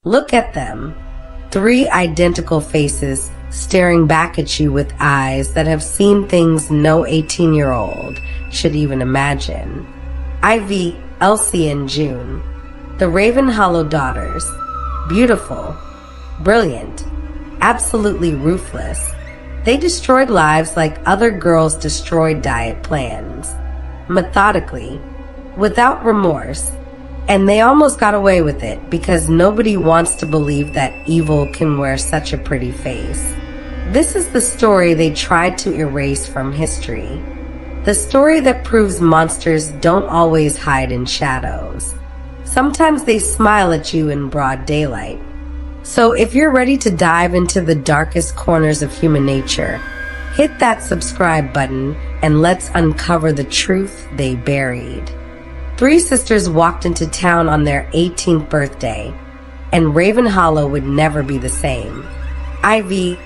Look at them. Three identical faces staring back at you with eyes that have seen things no 18-year-old should even imagine. Ivy, Elsie, and June, the Raven Hollow daughters. Beautiful, brilliant, absolutely ruthless. They destroyed lives like other girls destroyed diet plans. Methodically, without remorse. And they almost got away with it because nobody wants to believe that evil can wear such a pretty face. This is the story they tried to erase from history. The story that proves monsters don't always hide in shadows. Sometimes they smile at you in broad daylight. So if you're ready to dive into the darkest corners of human nature, hit that subscribe button and let's uncover the truth they buried. Three sisters walked into town on their 18th birthday, and Raven Hollow would never be the same. Ivy,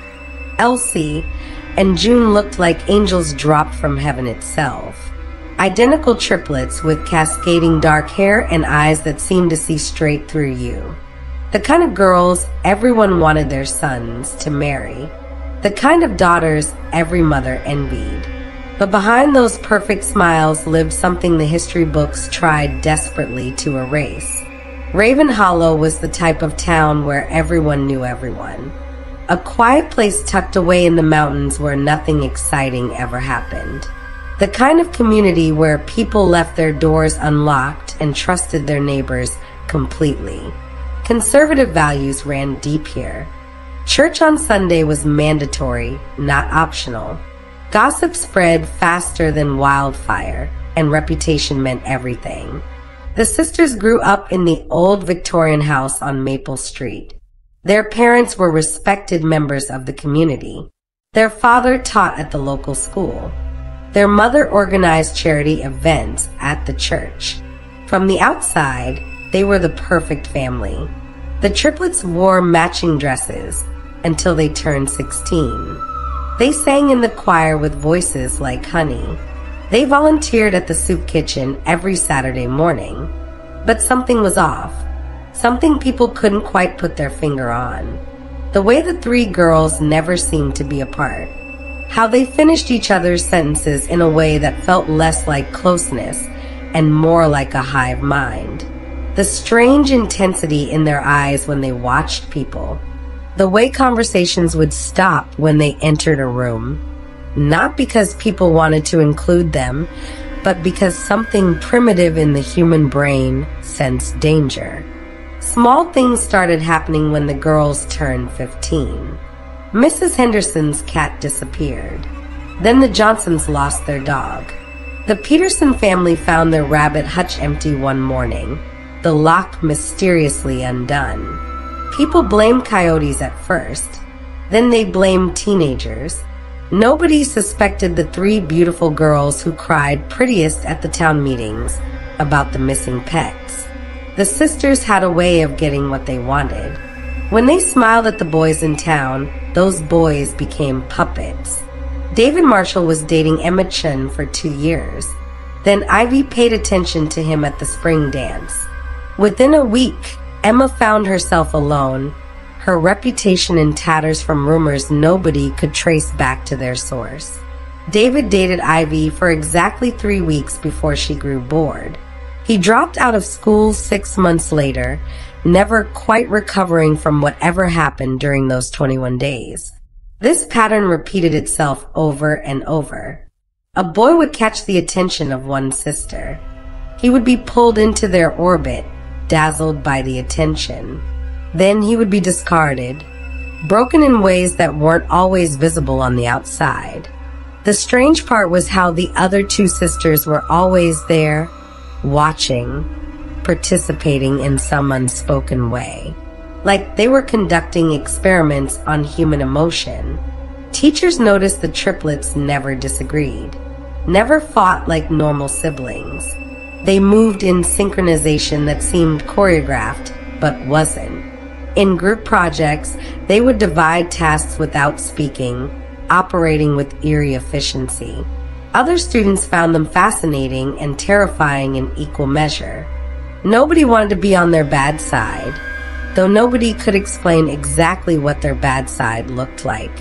Elsie, and June looked like angels dropped from heaven itself. Identical triplets with cascading dark hair and eyes that seemed to see straight through you. The kind of girls everyone wanted their sons to marry. The kind of daughters every mother envied. But behind those perfect smiles lived something the history books tried desperately to erase. Raven Hollow was the type of town where everyone knew everyone. A quiet place tucked away in the mountains where nothing exciting ever happened. The kind of community where people left their doors unlocked and trusted their neighbors completely. Conservative values ran deep here. Church on Sunday was mandatory, not optional. Gossip spread faster than wildfire, and reputation meant everything. The sisters grew up in the old Victorian house on Maple Street. Their parents were respected members of the community. Their father taught at the local school. Their mother organized charity events at the church. From the outside, they were the perfect family. The triplets wore matching dresses until they turned 16. They sang in the choir with voices like honey. They volunteered at the soup kitchen every Saturday morning. But something was off. Something people couldn't quite put their finger on. The way the three girls never seemed to be apart. How they finished each other's sentences in a way that felt less like closeness and more like a hive mind. The strange intensity in their eyes when they watched people. The way conversations would stop when they entered a room, not because people wanted to include them, but because something primitive in the human brain sensed danger. Small things started happening when the girls turned 15. Mrs. Henderson's cat disappeared. Then the Johnsons lost their dog. The Peterson family found their rabbit hutch empty one morning, the lock mysteriously undone. People blamed coyotes at first. Then they blamed teenagers. Nobody suspected the three beautiful girls who cried prettiest at the town meetings about the missing pets. The sisters had a way of getting what they wanted. When they smiled at the boys in town, those boys became puppets. David Marshall was dating Emma Chun for 2 years. Then Ivy paid attention to him at the spring dance. Within a week, Emma found herself alone, her reputation in tatters from rumors nobody could trace back to their source. David dated Ivy for exactly 3 weeks before she grew bored. He dropped out of school 6 months later, never quite recovering from whatever happened during those 21 days. This pattern repeated itself over and over. A boy would catch the attention of one sister. He would be pulled into their orbit, dazzled by the attention. Then he would be discarded, broken in ways that weren't always visible on the outside. The strange part was how the other two sisters were always there, watching, participating in some unspoken way. Like they were conducting experiments on human emotion. Teachers noticed the triplets never disagreed, never fought like normal siblings. They moved in synchronization that seemed choreographed, but wasn't. In group projects, they would divide tasks without speaking, operating with eerie efficiency. Other students found them fascinating and terrifying in equal measure. Nobody wanted to be on their bad side. though nobody could explain exactly what their bad side looked like.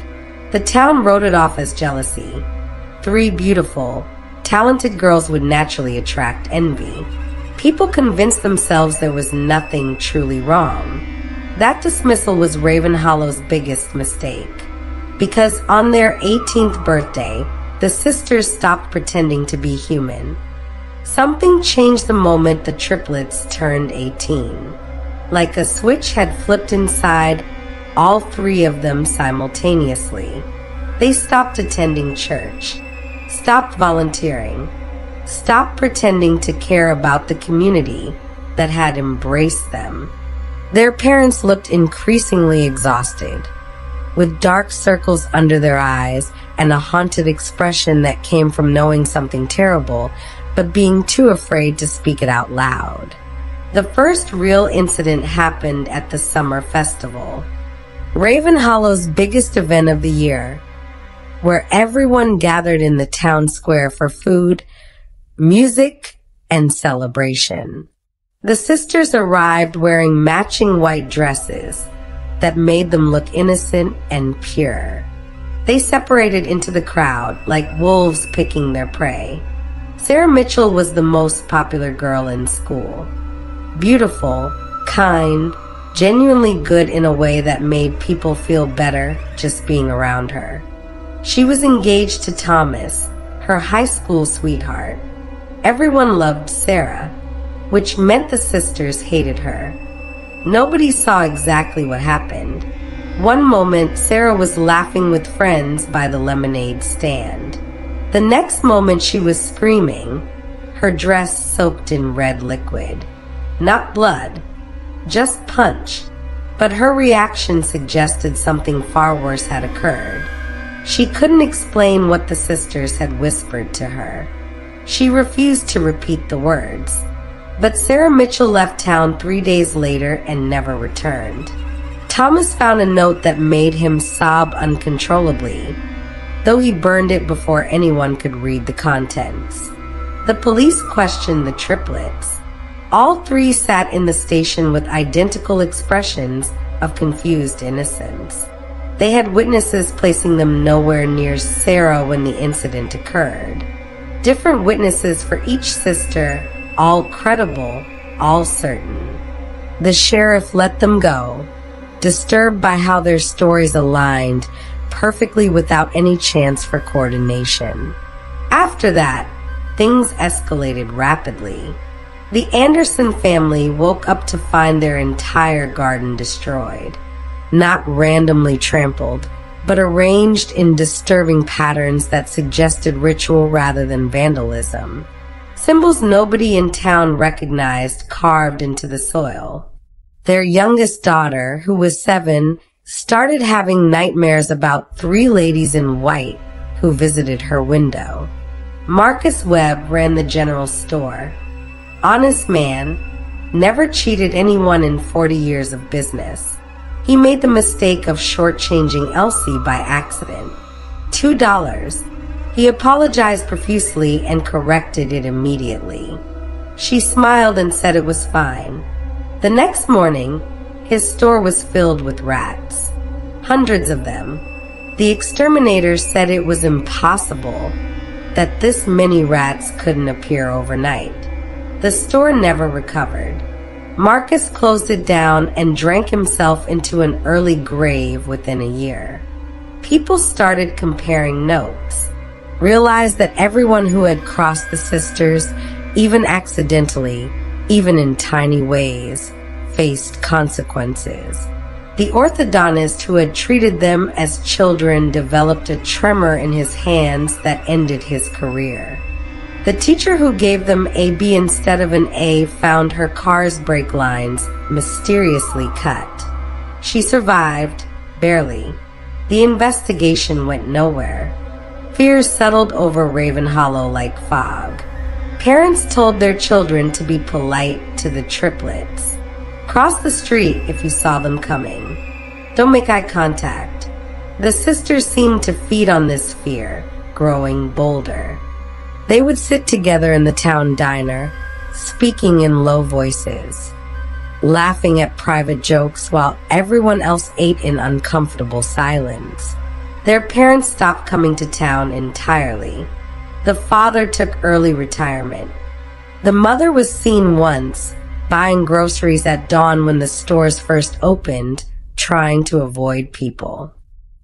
The town wrote it off as jealousy. 3 beautiful, talented girls would naturally attract envy. People convinced themselves there was nothing truly wrong. That dismissal was Ravenhollow's biggest mistake, because on their 18th birthday, the sisters stopped pretending to be human. Something changed the moment the triplets turned 18. Like a switch had flipped inside all 3 of them simultaneously. They stopped attending church, stopped volunteering, stopped pretending to care about the community that had embraced them. Their parents looked increasingly exhausted, with dark circles under their eyes and a haunted expression that came from knowing something terrible, but being too afraid to speak it out loud. The first real incident happened at the summer festival, Ravenhollow's biggest event of the year, where everyone gathered in the town square for food, music, and celebration. The sisters arrived wearing matching white dresses that made them look innocent and pure. They separated into the crowd like wolves picking their prey. Sarah Mitchell was the most popular girl in school. Beautiful, kind, genuinely good in a way that made people feel better just being around her. She was engaged to Thomas, her high school sweetheart. Everyone loved Sarah, which meant the sisters hated her. Nobody saw exactly what happened. One moment, Sarah was laughing with friends by the lemonade stand. The next moment, she was screaming, her dress soaked in red liquid. Not blood, just punch. But her reaction suggested something far worse had occurred. She couldn't explain what the sisters had whispered to her. She refused to repeat the words. But Sarah Mitchell left town 3 days later and never returned. Thomas found a note that made him sob uncontrollably, though he burned it before anyone could read the contents. The police questioned the triplets. All 3 sat in the station with identical expressions of confused innocence. They had witnesses placing them nowhere near Sarah when the incident occurred. Different witnesses for each sister, all credible, all certain. The sheriff let them go, disturbed by how their stories aligned perfectly without any chance for coordination. After that, things escalated rapidly. The Anderson family woke up to find their entire garden destroyed. Not randomly trampled, but arranged in disturbing patterns that suggested ritual rather than vandalism. Symbols nobody in town recognized carved into the soil. Their youngest daughter, who was 7, started having nightmares about 3 ladies in white who visited her window. Marcus Webb ran the general store. Honest man, never cheated anyone in 40 years of business. He made the mistake of shortchanging Elsie by accident. $2. He apologized profusely and corrected it immediately. She smiled and said it was fine. The next morning, his store was filled with rats. Hundreds of them. The exterminators said it was impossible that this many rats couldn't appear overnight. The store never recovered. Marcus closed it down and drank himself into an early grave within a year. People started comparing notes, realized that everyone who had crossed the sisters, even accidentally, even in tiny ways, faced consequences. The orthodontist who had treated them as children developed a tremor in his hands that ended his career. The teacher who gave them a B instead of an A found her car's brake lines mysteriously cut. She survived, barely. The investigation went nowhere. Fear settled over Ravenhollow like fog. Parents told their children to be polite to the triplets. Cross the street if you saw them coming. Don't make eye contact. The sisters seemed to feed on this fear, growing bolder. They would sit together in the town diner, speaking in low voices. laughing at private jokes while everyone else ate in uncomfortable silence. Their parents stopped coming to town entirely. The father took early retirement. The mother was seen once, buying groceries at dawn when the stores first opened, trying to avoid people.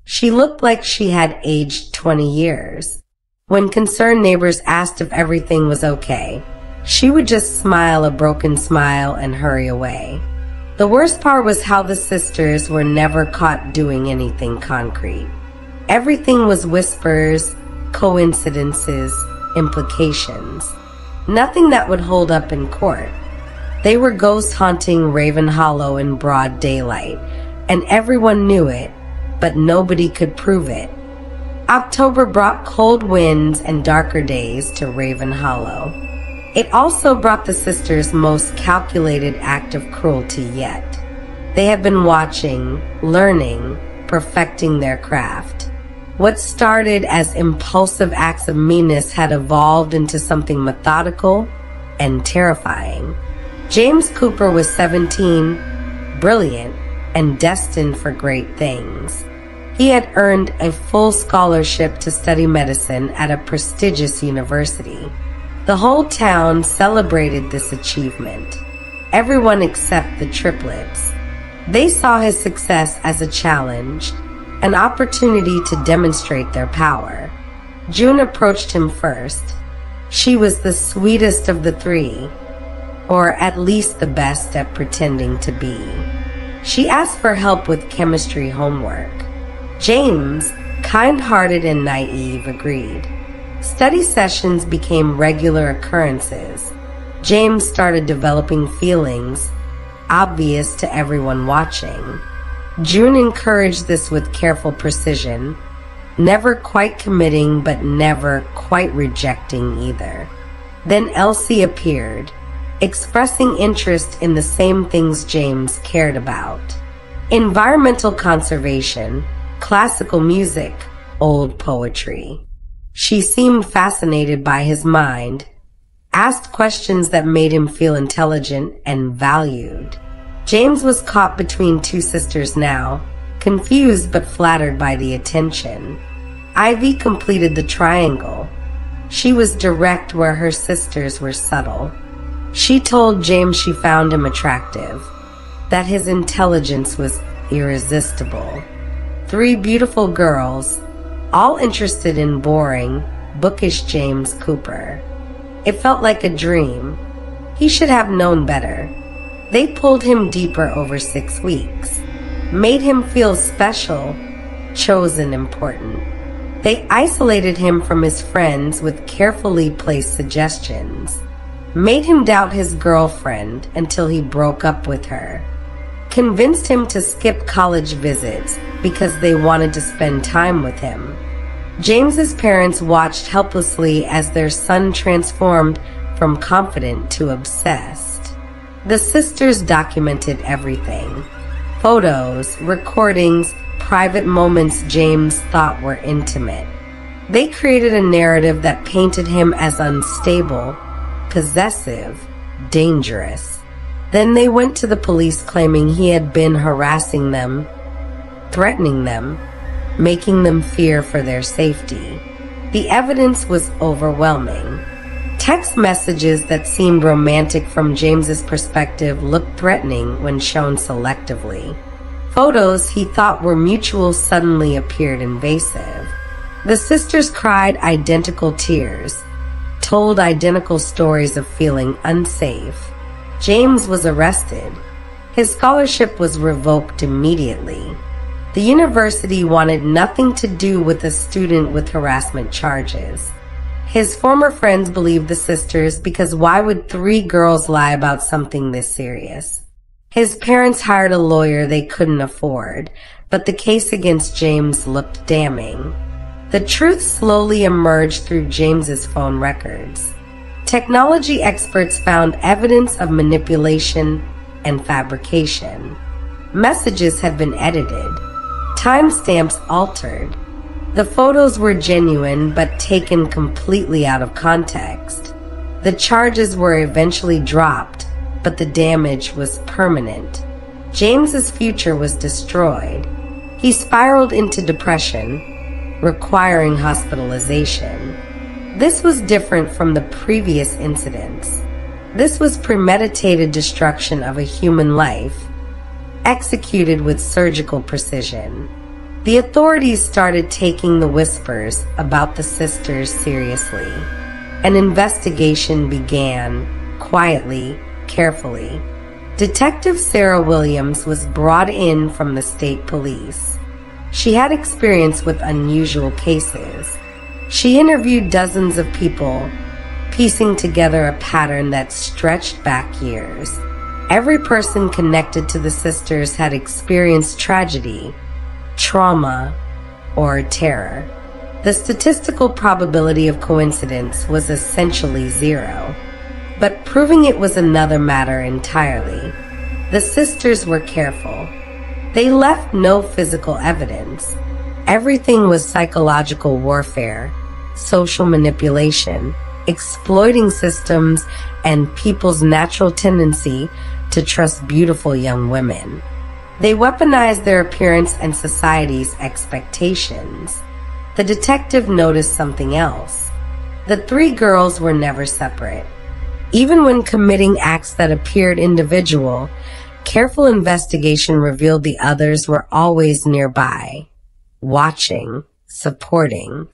She looked like she had aged 20 years. When concerned neighbors asked if everything was okay, she would just smile a broken smile and hurry away. The worst part was how the sisters were never caught doing anything concrete. Everything was whispers, coincidences, implications. Nothing that would hold up in court. They were ghosts haunting Raven Hollow in broad daylight, and everyone knew it, but nobody could prove it. October brought cold winds and darker days to Raven Hollow. It also brought the sisters' most calculated act of cruelty yet. They had been watching, learning, perfecting their craft. What started as impulsive acts of meanness had evolved into something methodical and terrifying. James Cooper was 17, brilliant, and destined for great things. He had earned a full scholarship to study medicine at a prestigious university. The whole town celebrated this achievement, everyone except the triplets. They saw his success as a challenge, an opportunity to demonstrate their power. June approached him first. She was the sweetest of the three, or at least the best at pretending to be. She asked for help with chemistry homework. James, kind-hearted and naive, agreed. Study sessions became regular occurrences. James started developing feelings, obvious to everyone watching. June encouraged this with careful precision, never quite committing but never quite rejecting either. Then Elsie appeared, expressing interest in the same things James cared about. Environmental conservation, classical music, old poetry. She seemed fascinated by his mind, asked questions that made him feel intelligent and valued. James was caught between two sisters now, confused but flattered by the attention. Ivy completed the triangle. She was direct where her sisters were subtle. She told James she found him attractive, that his intelligence was irresistible. Three beautiful girls, all interested in boring, bookish James Cooper. It felt like a dream. He should have known better. They pulled him deeper over 6 weeks, made him feel special, chosen, important. They isolated him from his friends with carefully placed suggestions, made him doubt his girlfriend until he broke up with her, convinced him to skip college visits because they wanted to spend time with him. James's parents watched helplessly as their son transformed from confident to obsessed. The sisters documented everything. Photos, recordings, private moments James thought were intimate. They created a narrative that painted him as unstable, possessive, dangerous. Then they went to the police claiming he had been harassing them, threatening them, making them fear for their safety. The evidence was overwhelming. Text messages that seemed romantic from James's perspective looked threatening when shown selectively. Photos he thought were mutual suddenly appeared invasive. The sisters cried identical tears, told identical stories of feeling unsafe. James was arrested. His scholarship was revoked immediately. The university wanted nothing to do with a student with harassment charges. His former friends believed the sisters because why would 3 girls lie about something this serious? His parents hired a lawyer they couldn't afford, but the case against James looked damning. The truth slowly emerged through James's phone records. Technology experts found evidence of manipulation and fabrication. Messages had been edited, timestamps altered. The photos were genuine but taken completely out of context. The charges were eventually dropped, but the damage was permanent. James's future was destroyed. He spiraled into depression, requiring hospitalization. This was different from the previous incidents. This was premeditated destruction of a human life, executed with surgical precision. The authorities started taking the whispers about the sisters seriously. An investigation began, quietly, carefully. Detective Sarah Williams was brought in from the state police. She had experience with unusual cases. She interviewed dozens of people, piecing together a pattern that stretched back years. Every person connected to the sisters had experienced tragedy, trauma, or terror. The statistical probability of coincidence was essentially zero, but proving it was another matter entirely. The sisters were careful. They left no physical evidence. Everything was psychological warfare, social manipulation, exploiting systems, and people's natural tendency to trust beautiful young women. They weaponized their appearance and society's expectations. The detective noticed something else. The three girls were never separate. Even when committing acts that appeared individual, careful investigation revealed the others were always nearby, watching, supporting.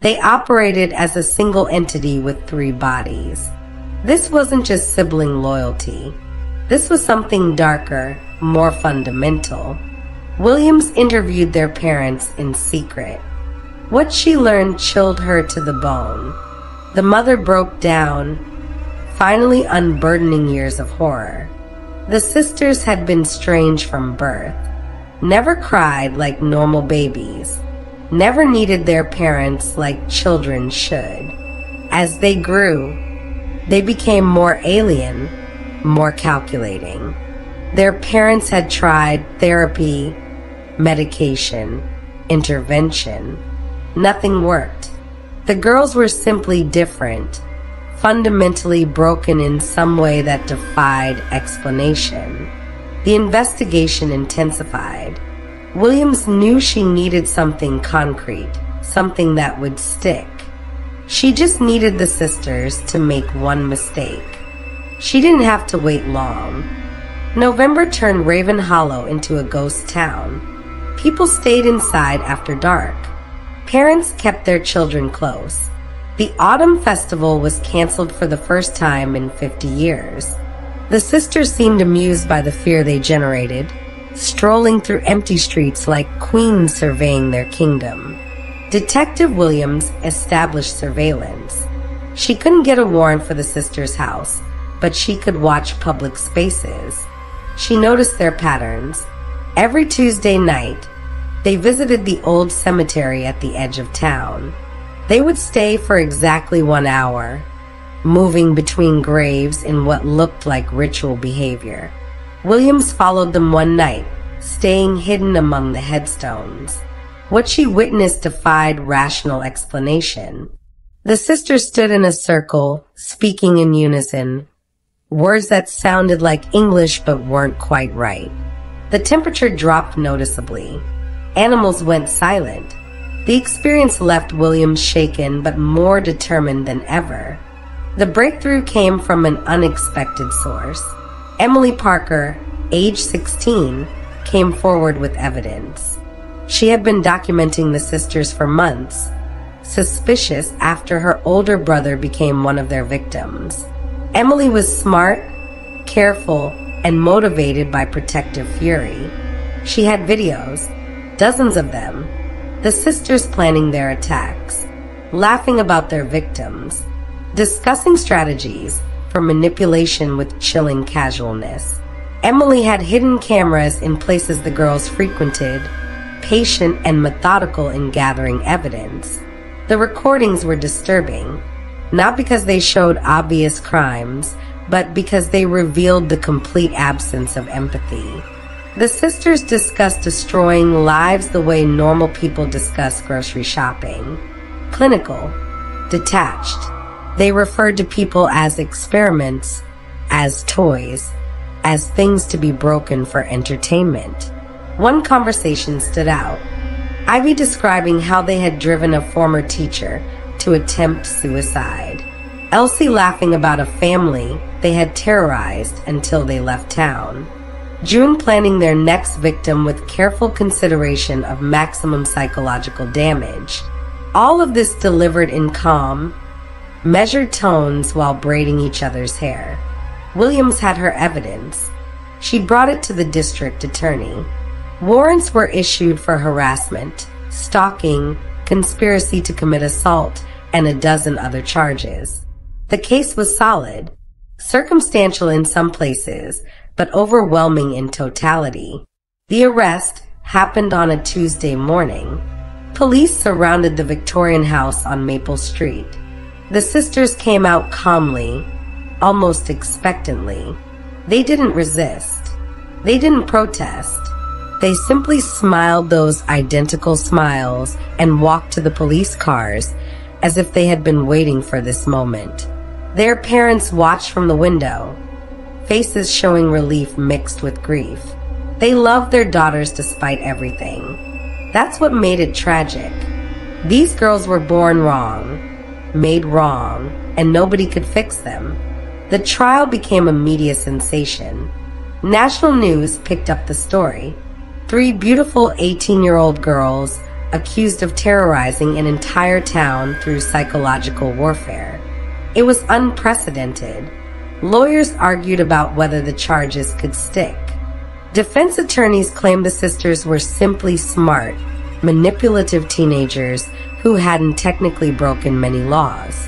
They operated as a single entity with three bodies. This wasn't just sibling loyalty. This was something darker, more fundamental. Williams interviewed their parents in secret. What she learned chilled her to the bone. The mother broke down, finally unburdening years of horror. The sisters had been strange from birth, never cried like normal babies, never needed their parents like children should. As they grew, they became more alien, more calculating. Their parents had tried therapy, medication, intervention. Nothing worked. The girls were simply different, fundamentally broken in some way that defied explanation. The investigation intensified. Williams knew she needed something concrete, something that would stick. She just needed the sisters to make one mistake. She didn't have to wait long. November turned Raven Hollow into a ghost town. People stayed inside after dark. Parents kept their children close. The Autumn Festival was canceled for the first time in 50 years. The sisters seemed amused by the fear they generated, strolling through empty streets like queens surveying their kingdom. Detective Williams established surveillance. She couldn't get a warrant for the sisters' house, but she could watch public spaces. She noticed their patterns. Every Tuesday night, they visited the old cemetery at the edge of town. They would stay for exactly 1 hour, moving between graves in what looked like ritual behavior. Williams followed them one night, staying hidden among the headstones. What she witnessed defied rational explanation. The sisters stood in a circle, speaking in unison, words that sounded like English but weren't quite right. The temperature dropped noticeably. Animals went silent. The experience left Williams shaken but more determined than ever. The breakthrough came from an unexpected source. Emily Parker, age 16, came forward with evidence. She had been documenting the sisters for months, suspicious after her older brother became one of their victims. Emily was smart, careful, and motivated by protective fury. She had videos, dozens of them, the sisters planning their attacks, laughing about their victims, discussing strategies for manipulation with chilling casualness. Emily had hidden cameras in places the girls frequented, patient and methodical in gathering evidence. The recordings were disturbing, not because they showed obvious crimes, but because they revealed the complete absence of empathy. The sisters discussed destroying lives the way normal people discuss grocery shopping. Clinical, detached. They referred to people as experiments, as toys, as things to be broken for entertainment. One conversation stood out. Ivy describing how they had driven a former teacher to attempt suicide. Elsie laughing about a family they had terrorized until they left town. June planning their next victim with careful consideration of maximum psychological damage. All of this delivered in calm, measured tones while braiding each other's hair. Williams had her evidence. She brought it to the district attorney. Warrants were issued for harassment, stalking, conspiracy to commit assault, and a dozen other charges. The case was solid, circumstantial in some places, but overwhelming in totality. The arrest happened on a Tuesday morning. Police surrounded the Victorian house on Maple Street. The sisters came out calmly, almost expectantly. They didn't resist. They didn't protest. They simply smiled those identical smiles and walked to the police cars as if they had been waiting for this moment. Their parents watched from the window, faces showing relief mixed with grief. They loved their daughters despite everything. That's what made it tragic. These girls were born wrong, made wrong, and nobody could fix them. The trial became a media sensation. National news picked up the story. 3 beautiful 18-year-old girls accused of terrorizing an entire town through psychological warfare. It was unprecedented. Lawyers argued about whether the charges could stick. Defense attorneys claimed the sisters were simply smart, manipulative teenagers who hadn't technically broken many laws.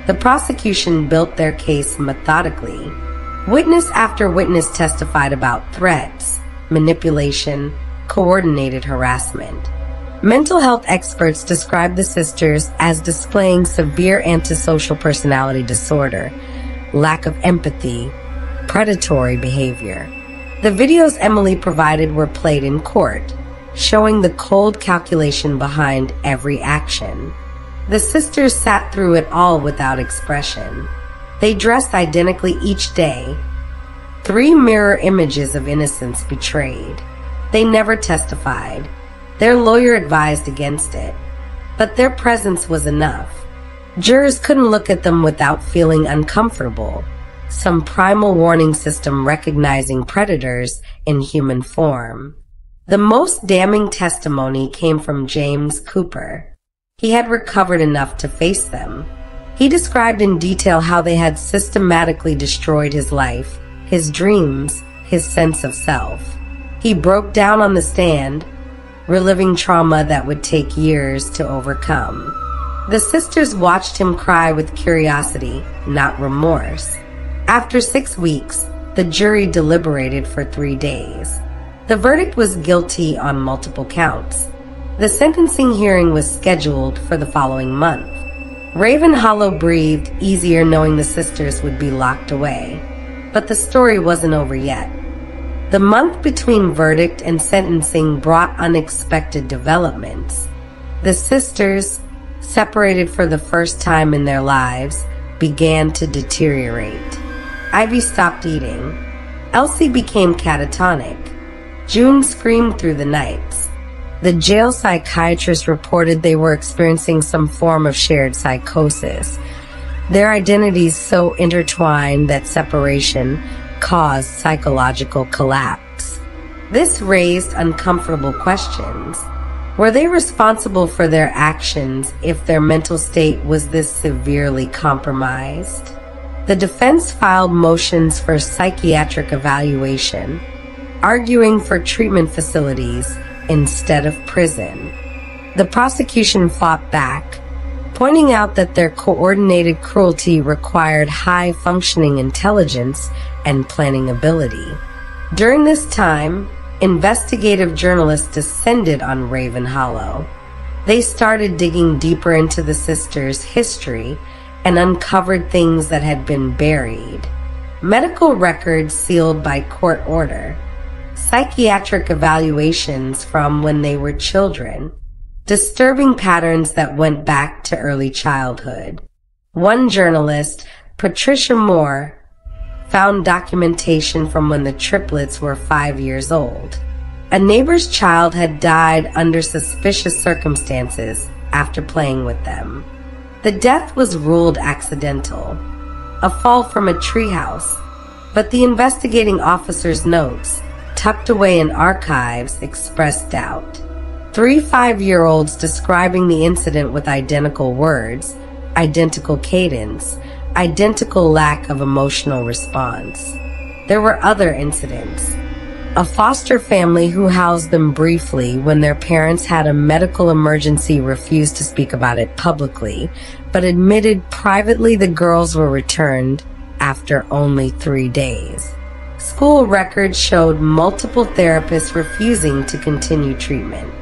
The prosecution built their case methodically. Witness after witness testified about threats, manipulation, coordinated harassment. Mental health experts described the sisters as displaying severe antisocial personality disorder, lack of empathy, predatory behavior. The videos Emily provided were played in court, showing the cold calculation behind every action. The sisters sat through it all without expression. They dressed identically each day. 3 mirror images of innocence betrayed. They never testified. Their lawyer advised against it. But their presence was enough. Jurors couldn't look at them without feeling uncomfortable. Some primal warning system recognizing predators in human form. The most damning testimony came from James Cooper. He had recovered enough to face them. He described in detail how they had systematically destroyed his life, his dreams, his sense of self. He broke down on the stand, reliving trauma that would take years to overcome. The sisters watched him cry with curiosity, not remorse. After 6 weeks, the jury deliberated for 3 days. The verdict was guilty on multiple counts. The sentencing hearing was scheduled for the following month. Raven Hollow breathed easier knowing the sisters would be locked away. But the story wasn't over yet. The month between verdict and sentencing brought unexpected developments. The sisters, separated for the first time in their lives, began to deteriorate. Ivy stopped eating. Elsie became catatonic. June screamed through the nights. The jail psychiatrist reported they were experiencing some form of shared psychosis. Their identities so intertwined that separation caused psychological collapse. This raised uncomfortable questions. Were they responsible for their actions if their mental state was this severely compromised? The defense filed motions for psychiatric evaluation, arguing for treatment facilities instead of prison. The prosecution fought back, pointing out that their coordinated cruelty required high-functioning intelligence and planning ability. During this time, investigative journalists descended on Raven Hollow. They started digging deeper into the sisters' history and uncovered things that had been buried. Medical records sealed by court order, psychiatric evaluations from when they were children, disturbing patterns that went back to early childhood. One journalist, Patricia Moore, found documentation from when the triplets were 5 years old. A neighbor's child had died under suspicious circumstances after playing with them. The death was ruled accidental, a fall from a treehouse, but the investigating officer's notes, tucked away in archives, expressed doubt. 3 5-year-olds describing the incident with identical words, identical cadence, identical lack of emotional response. There were other incidents. A foster family who housed them briefly when their parents had a medical emergency refused to speak about it publicly, but admitted privately the girls were returned after only 3 days. School records showed multiple therapists refusing to continue treatment,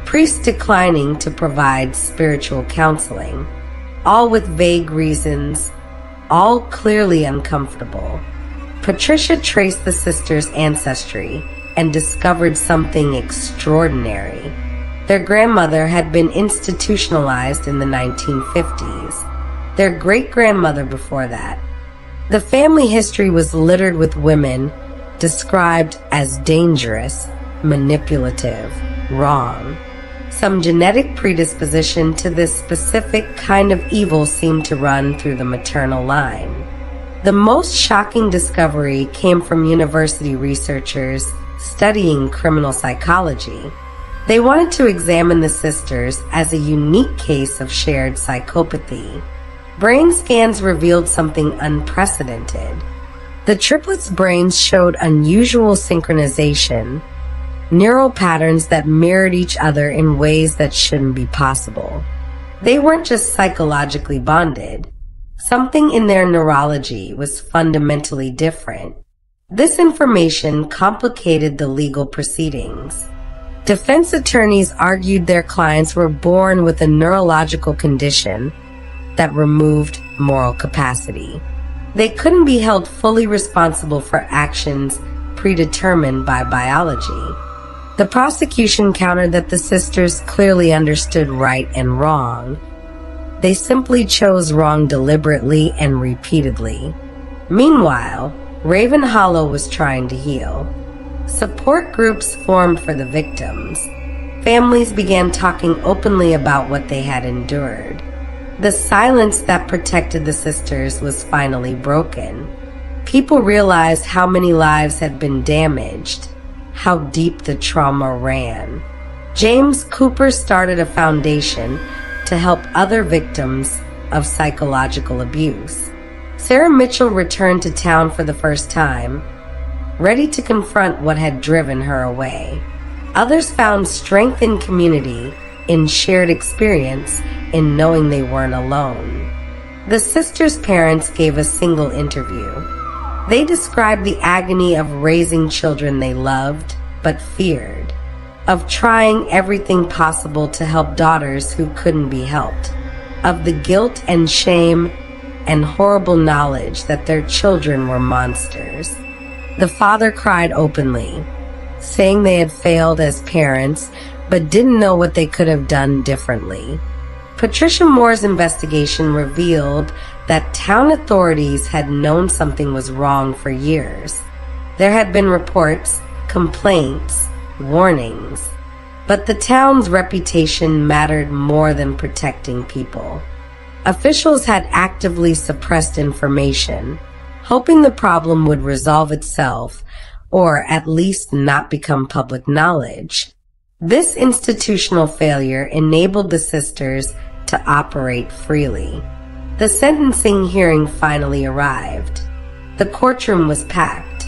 priests declining to provide spiritual counseling, all with vague reasons, all clearly uncomfortable. Patricia traced the sisters' ancestry and discovered something extraordinary. Their grandmother had been institutionalized in the 1950s, their great-grandmother before that. The family history was littered with women described as dangerous, manipulative, wrong. Some genetic predisposition to this specific kind of evil seemed to run through the maternal line. The most shocking discovery came from university researchers studying criminal psychology. They wanted to examine the sisters as a unique case of shared psychopathy. Brain scans revealed something unprecedented. The triplets' brains showed unusual synchronization, neural patterns that mirrored each other in ways that shouldn't be possible. They weren't just psychologically bonded. Something in their neurology was fundamentally different. This information complicated the legal proceedings. Defense attorneys argued their clients were born with a neurological condition that removed moral capacity. They couldn't be held fully responsible for actions predetermined by biology. The prosecution countered that the sisters clearly understood right and wrong. They simply chose wrong deliberately and repeatedly. Meanwhile, Raven Hollow was trying to heal. Support groups formed for the victims. Families began talking openly about what they had endured. The silence that protected the sisters was finally broken. People realized how many lives had been damaged, how deep the trauma ran. James Cooper started a foundation to help other victims of psychological abuse. Sarah Mitchell returned to town for the first time, ready to confront what had driven her away. Others found strength in community, in shared experience, in knowing they weren't alone. The sisters' parents gave a single interview. They described the agony of raising children they loved but feared, of trying everything possible to help daughters who couldn't be helped, of the guilt and shame and horrible knowledge that their children were monsters. The father cried openly, saying they had failed as parents but didn't know what they could have done differently. Patricia Moore's investigation revealed that town authorities had known something was wrong for years. There had been reports, complaints, warnings, but the town's reputation mattered more than protecting people. Officials had actively suppressed information, hoping the problem would resolve itself or at least not become public knowledge. This institutional failure enabled the sisters to operate freely. The sentencing hearing finally arrived. The courtroom was packed.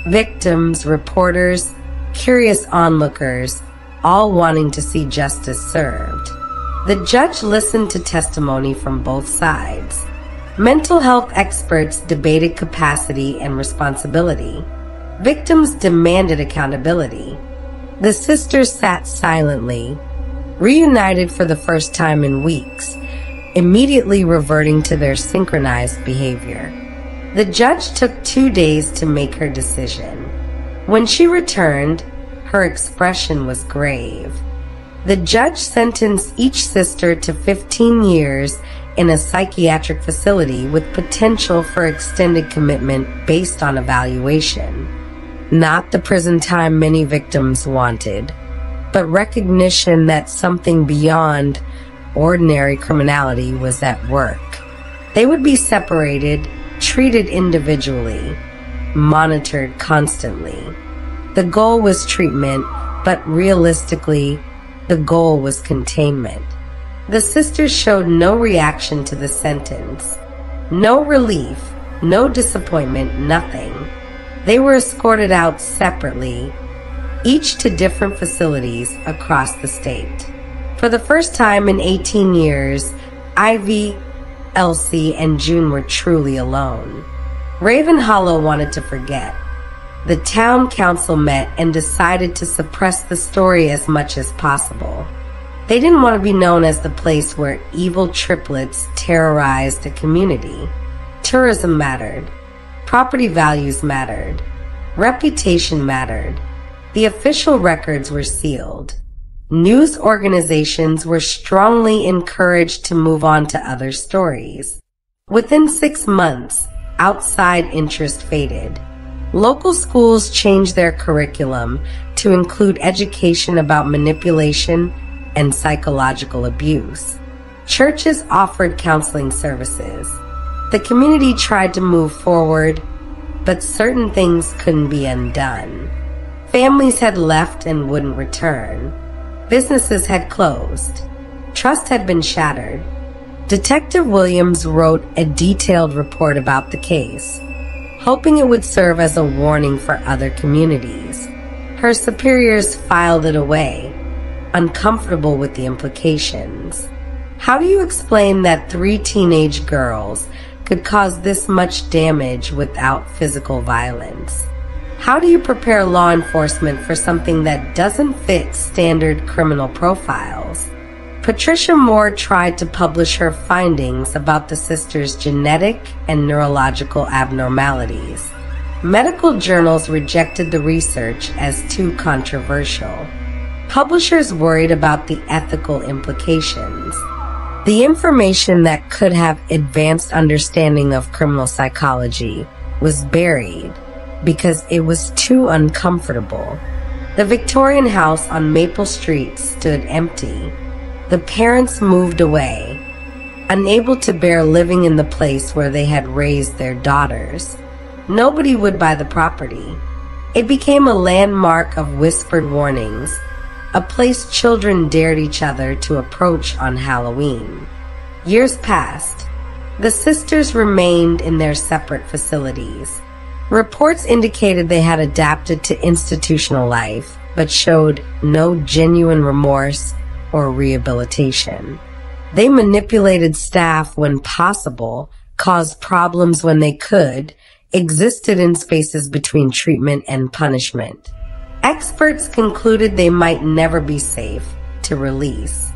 Victims, reporters, curious onlookers, all wanting to see justice served. The judge listened to testimony from both sides. Mental health experts debated capacity and responsibility. Victims demanded accountability. The sisters sat silently, reunited for the first time in weeks, immediately reverting to their synchronized behavior. The judge took 2 days to make her decision. When she returned, her expression was grave. The judge sentenced each sister to 15 years in a psychiatric facility with potential for extended commitment based on evaluation. Not the prison time many victims wanted, but recognition that something beyond ordinary criminality was at work. They would be separated, treated individually, monitored constantly. The goal was treatment, but realistically, the goal was containment. The sisters showed no reaction to the sentence. No relief, no disappointment, nothing. They were escorted out separately, each to different facilities across the state. For the first time in 18 years, Ivy, Elsie, and June were truly alone. Raven Hollow wanted to forget. The town council met and decided to suppress the story as much as possible. They didn't want to be known as the place where evil triplets terrorized the community. Tourism mattered. Property values mattered. Reputation mattered. The official records were sealed. News organizations were strongly encouraged to move on to other stories. Within 6 months, outside interest faded. Local schools changed their curriculum to include education about manipulation and psychological abuse. Churches offered counseling services. The community tried to move forward, but certain things couldn't be undone. Families had left and wouldn't return. Businesses had closed. Trust had been shattered. Detective Williams wrote a detailed report about the case, hoping it would serve as a warning for other communities. Her superiors filed it away, uncomfortable with the implications. How do you explain that 3 teenage girls could cause this much damage without physical violence? How do you prepare law enforcement for something that doesn't fit standard criminal profiles? Patricia Moore tried to publish her findings about the sisters' genetic and neurological abnormalities. Medical journals rejected the research as too controversial. Publishers worried about the ethical implications. The information that could have advanced understanding of criminal psychology was buried because it was too uncomfortable. The Victorian house on Maple Street stood empty. The parents moved away, unable to bear living in the place where they had raised their daughters. Nobody would buy the property. It became a landmark of whispered warnings, a place children dared each other to approach on Halloween. Years passed. The sisters remained in their separate facilities. Reports indicated they had adapted to institutional life, but showed no genuine remorse or rehabilitation. They manipulated staff when possible, caused problems when they could, existed in spaces between treatment and punishment. Experts concluded they might never be safe to release.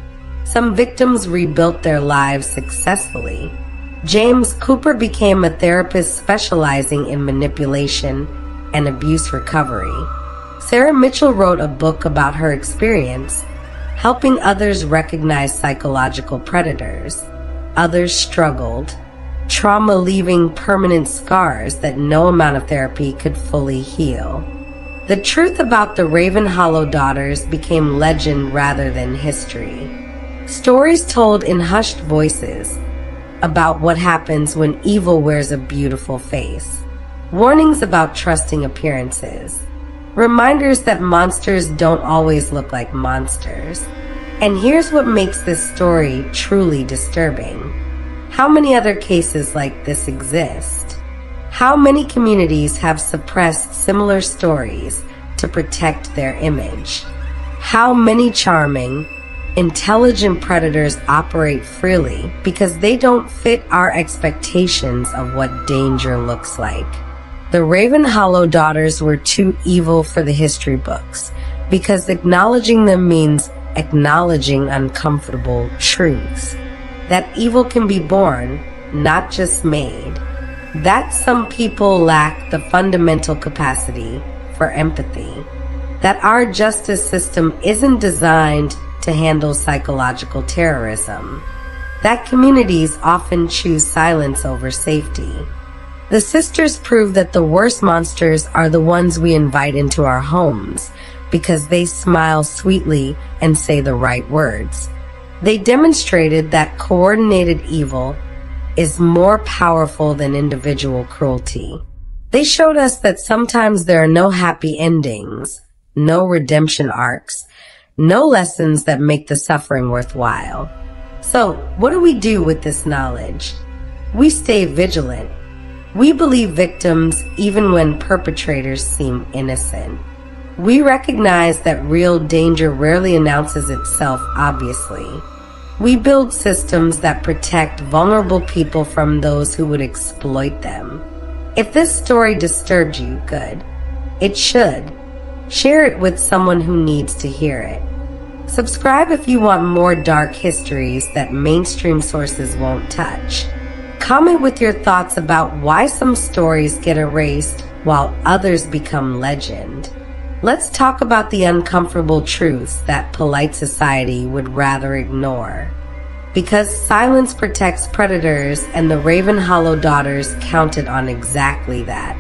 Some victims rebuilt their lives successfully. James Cooper became a therapist specializing in manipulation and abuse recovery. Sarah Mitchell wrote a book about her experience, helping others recognize psychological predators. Others struggled, trauma leaving permanent scars that no amount of therapy could fully heal. The truth about the Raven Hollow daughters became legend rather than history. Stories told in hushed voices about what happens when evil wears a beautiful face. Warnings about trusting appearances. Reminders that monsters don't always look like monsters. And here's what makes this story truly disturbing. How many other cases like this exist? How many communities have suppressed similar stories to protect their image? How many charming, intelligent predators operate freely because they don't fit our expectations of what danger looks like? The Raven Hollow daughters were too evil for the history books because acknowledging them means acknowledging uncomfortable truths. That evil can be born, not just made. That some people lack the fundamental capacity for empathy. That our justice system isn't designed to handle psychological terrorism. that communities often choose silence over safety. The sisters prove that the worst monsters are the ones we invite into our homes because they smile sweetly and say the right words. They demonstrated that coordinated evil is more powerful than individual cruelty. They showed us that sometimes there are no happy endings, no redemption arcs, no lessons that make the suffering worthwhile. So, what do we do with this knowledge? We stay vigilant. We believe victims even when perpetrators seem innocent. We recognize that real danger rarely announces itself obviously. We build systems that protect vulnerable people from those who would exploit them. If this story disturbed you, good. It should. Share it with someone who needs to hear it. Subscribe if you want more dark histories that mainstream sources won't touch. Comment with your thoughts about why some stories get erased while others become legend. Let's talk about the uncomfortable truths that polite society would rather ignore. Because silence protects predators, and the Raven Hollow daughters counted on exactly that.